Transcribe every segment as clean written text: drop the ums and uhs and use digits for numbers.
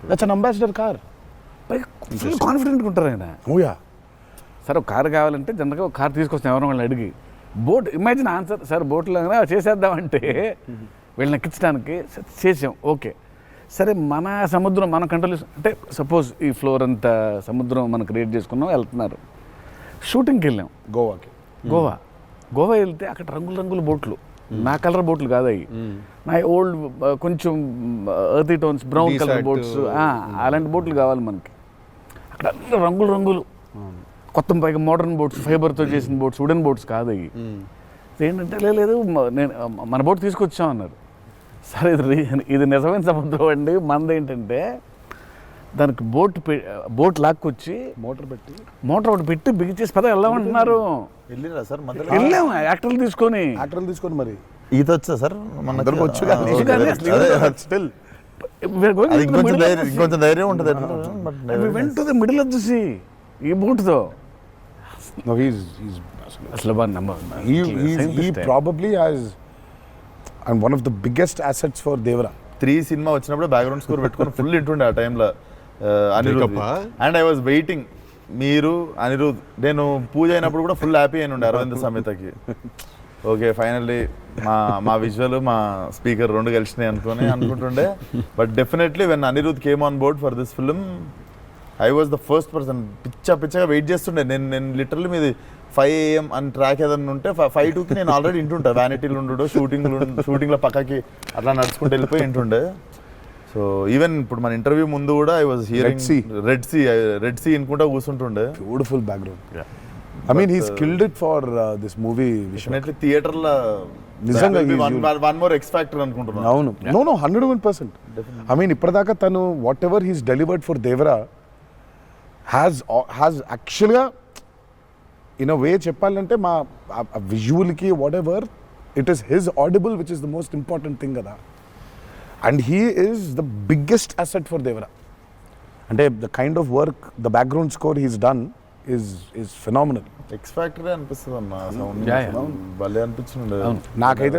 That's an ambassador car. Full కాన్ఫిడెంట్గా ఉంటారు ఆయన. ఓయా సార్ ఒక కారు కావాలంటే జనరల్గా ఒక కారు తీసుకొస్తాం ఎవరో వాళ్ళని అడిగి. బోట్ ఇమాజిన్ ఆన్సర్ సార్ బోట్లో చేసేద్దామంటే వీళ్ళని ఎక్కించడానికి చేసాం. ఓకే సరే మన సముద్రం మన కంట్రోల్ అంటే సపోజ్ ఈ ఫ్లోర్ అంతా సముద్రం మనం క్రియేట్ చేసుకున్నాం, వెళ్తున్నారు. షూటింగ్కి వెళ్ళాం గోవాకి. గోవా వెళ్తే అక్కడ రంగుల బోట్లు, నా కలర్ బోట్లు కాదు అవి, నా ఓల్డ్ కొంచెం ఎర్తీ టోన్స్ బ్రౌన్ కలర్ బోట్స్, అలాంటి బోట్లు కావాలి మనకి. అక్కడ అన్ని రంగులు కొత్త పైగా మోడర్న్ బోట్స్, ఫైబర్తో చేసిన బోట్స్, వుడెన్ బోట్స్ కాదు అవి. ఏంటంటే లేదు నేను మన బోట్ తీసుకొచ్చాం అన్నారు. సరే ఇది నిజమైన సముద్రం అండి. మనదేంటంటే దానికి బోట్ లాక్కొచ్చి మోటార్ ఒకటి పెట్టి బిగిచేసి పద వెళ్దామంటున్నారు. వెళ్ళాము యాక్టర్లు తీసుకొని మరి ఈత వచ్చా సార్? ఇంకొంచెం ధైర్యం ఉంటుంది. వెంట మిడిల్ ఆఫ్ ది సీ ఈ బోట్తో అసలు he probably has and one of the biggest assets for Devara. 3 cinema వచ్చినప్పుడు బ్యాక్గ్రౌండ్ స్కోర్ పెట్టుకొని ఫుల్ ఇంటుండే ఆ టైంలో Anirudh. And I was waiting, మీరు అనిరుద్ నేను పూజ అయినప్పుడు కూడా ఫుల్ హ్యాపీ అయిన ఉండే అరవింద్ సమేతకి. ఓకే ఫైనల్లీ మా విజువల్ మా స్పీకర్ 2 కలిసినాయి అనుకుంటుండే. But definitely when Anirudh came on board for this film I was the first person. పిచ్చగా వెయిట్ చేస్తుండే. నేను లిటరల్లీ మీది 5 AM అని ట్రాక్ ఏదన్నా ఉంటే 5:02కి నేను ఆల్రెడీ ఇంటుంటా. వ్యానిటీలు ఉండు షూటింగ్లో పక్కకి అట్లా నడుచుకుంటూ వెళ్ళిపోయి ఇంటుండే. సో ఈవెన్ ఇప్పుడు మన ఇంటర్వ్యూ ముందు కూడా I was hearing red sea అనుకుంటా కూర్చుంటుండే. Beautiful background. I mean he's killed it for this movie. Definitely theater la నిజంగా one more X factor అనుకుంటున్నా. అవును. No 101%. I mean ఇప్పటిదాకా తను whatever he's delivered for Devara has actually in a way చెప్పాలంటే మా విజువల్కి whatever it is his audible which is the most important thing కదా. And he is the biggest asset for Devara. అంటే the kind of work, the background score he's done is phenomenal. X factor అనిపిస్తుంది అన్న. భలే అనిపించింది నాకైతే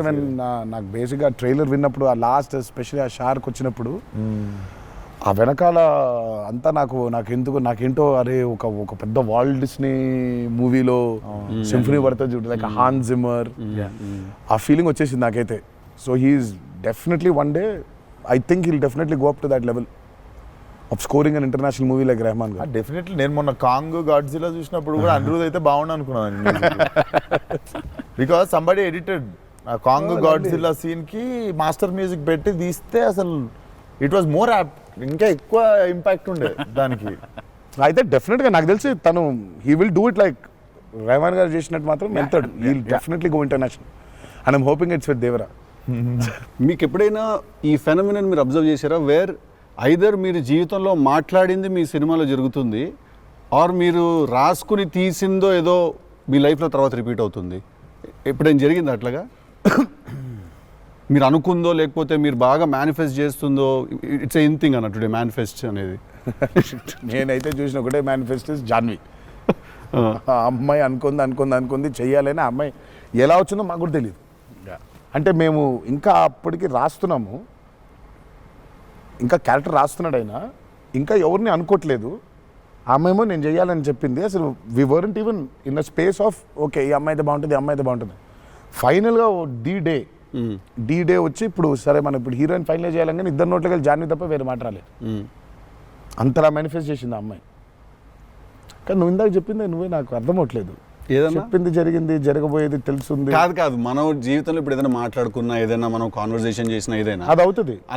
నాకు బేసిక్గా trailer విన్నప్పుడు ఆ లాస్ట్ ఎస్పెషల్లీ ఆ షార్క్ వచ్చినప్పుడు ఆ వెనకాల అంతా నాకేంటో అరే ఒక పెద్ద వాల్ట్ డిస్నీ మూవీలో సింఫనీ పడుతుంది చూడు, లైక్ హాన్ జిమ్మర్, ఆ ఫీలింగ్ వచ్చేసింది నాకైతే. So he's definitely one day I think he'll definitely go up to that level of scoring an international movie like Rahman గారు. డెఫినెట్లీ నేను మొన్న కాంగ్ గాడ్జిలా చూసినప్పుడు కూడా అనిరుద్ అయితే బాగుండు అనుకున్నాను. బికాస్ సంబడి ఎడిటెడ్ ఆ కాంగ్ గాడ్జిలా సీన్ కి మాస్టర్ మ్యూజిక్ పెట్టి తీస్తే అసలు ఇట్ వాజ్ మోర్ యాప్ట్, ఇంకా ఎక్కువ ఇంపాక్ట్ ఉండే దానికి. అయితే డెఫినెట్గా నాకు తెలిసి తను he will do it like Rahman గారు చేసినట్టు మాత్రం వెళ్తాడు. He will definitely go international and I'm hoping it's with Devara. మీకు ఎప్పుడైనా ఈ ఫెనోమినన్ మీరు అబ్జర్వ్ చేశారా, వేర్ ఐదర్ మీరు జీవితంలో మాట్లాడింది మీ సినిమాలో జరుగుతుంది, ఆర్ మీరు రాసుకుని తీసిందో ఏదో మీ లైఫ్లో తర్వాత రిపీట్ అవుతుంది? ఎప్పుడైనా జరిగింది అట్లాగా? మీరు అనుకుందో లేకపోతే మీరు బాగా మేనిఫెస్ట్ చేస్తుందో? ఇట్స్ ఎన్ థింగ్ అన్న టుడే మేనిఫెస్ట్ అనేది. నేనైతే చూసిన ఒకటే మేనిఫెస్ట్ జాన్వి. ఆ అమ్మాయి అనుకుంది చెయ్యాలని. ఆ అమ్మాయి ఎలా వచ్చిందో మాకు కూడా తెలియదు. అంటే మేము ఇంకా అప్పటికి రాస్తున్నాము, ఇంకా క్యారెక్టర్ రాస్తున్నాడు అయినా ఇంకా ఎవరిని అనుకోవట్లేదు. ఆ అమ్మాయేమో నేను చెయ్యాలని చెప్పింది. అసలు we weren't even in a space of okay ఈ అమ్మాయి అయితే బాగుంటుంది, ఈ అమ్మాయి అయితే బాగుంటుంది. ఫైనల్గా డి డే వచ్చి ఇప్పుడు సరే మనం ఇప్పుడు హీరోయిన్ ఫైనల్ చేయాలని, కానీ ఇద్దరు నోట్లకి వెళ్ళి జాన్వి తప్ప వేరే మాట రాలేదు. అంతలా మేనిఫెస్ట్ చేసింది ఆ అమ్మాయి. కానీ నువ్వు ఇందాక చెప్పింది నువ్వే నాకు అర్థం అవట్లేదు. ఏదన్నా చెప్పింది జరిగింది, జరగబోయేది తెలుస్తుంది. కాదు మనం జీవితంలో ఇప్పుడు ఏదైనా మాట్లాడుకున్నా, ఏదైనా మనం కాన్వర్సేషన్ చేసినా ఏదైనా అది అవుతుంది.